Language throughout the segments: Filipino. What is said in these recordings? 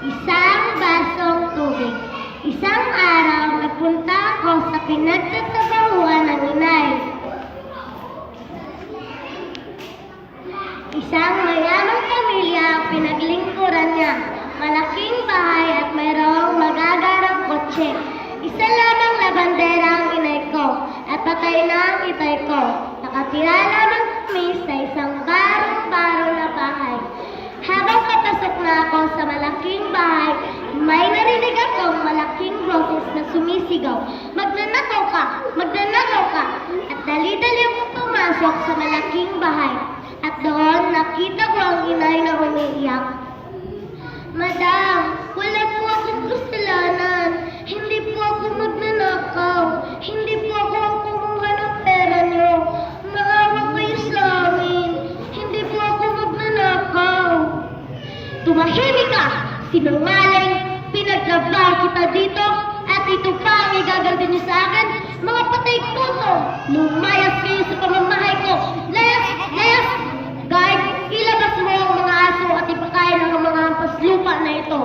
Isang basong tubig. Isang araw, nagpunta ako sa pinagtatrabahuan ng inay. Isang mayamang pamilya ang pinaglingkuran niya. Malaking bahay at mayroong magagarang kotse. Isa lamang labandera ang inay ko at patay na ang itay ko. Nakatira lamang kami sa isang barong-baro na bahay. Habang papasok na ako sa malaking bahay, may narinig akong malaking boses na sumisigaw, "Magnanakaw ka! Magnanakaw ka!" At dali-dali akong pumasok sa malaking bahay. At doon nakita ko ang inay na umiiyak. "Madam, wala po akong kasalanan. Hindi po ako magnanakaw. Hindi po ako ang kumuha ng pera niyo. Maawa kayo sa amin. Hindi po ako magnanakaw." "Tumahimik ka! Sinungaling! Pinagtrabaho kita dito at ito pa ang igagaltin niyo sa akin? Mga patay puso! Lumayas kayo sa pamamahay ko! Layas! Layas! Guard, ilabas mo ang mga aso at ipakain ang mga hampas lupa na ito."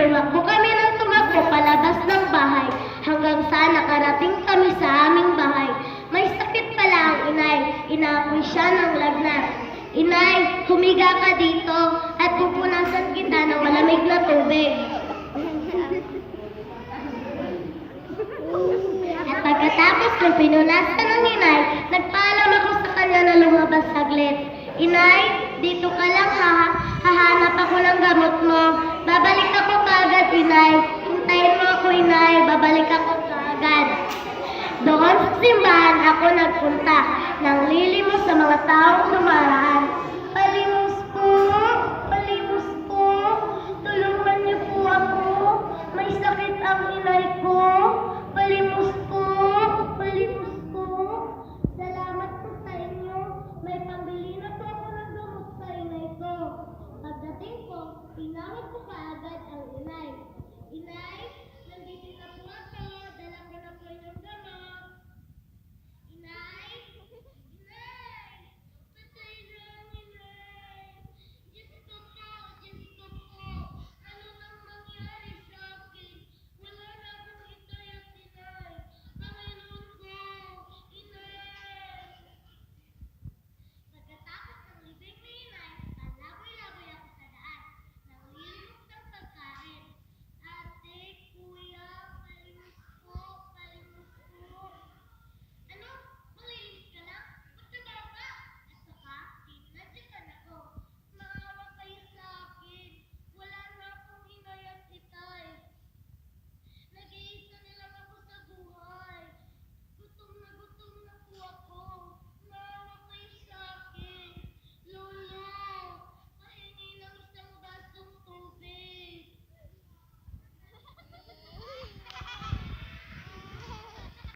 Tumakbo kami ng tumakbo palabas ng bahay hanggang sa nakarating kami sa aming bahay. May sakit pala ang inay. Inaapoy siya ng lagnat. "Inay, humiga ka dito at pupunasan kita ng malamig na tubig." At pagkatapos ng pinunasan ng inay, nagpaalam ako sa kanya na lumabas saglit. "Inay, dito ka lang ha. Hahanap ako ng gamot mo. Babalik ako kaagad, inay. Hintayin mo ako, inay. Babalik ako kaagad." Doon sa simbahan ako nagpunta nang lilimos sa mga taong dumaraan. "Palimos po! Palimos po! Tulungan niyo po ako. May sakit ang inay ko. Palimos po! Palimos po! Salamat po sa inyo. May pambili na po ako ng gamot sa inay ko." Pagdating ko, tinawag ko kaagad ang inay. "Inay, nandito na po ako. Dala ko na po yung gamot.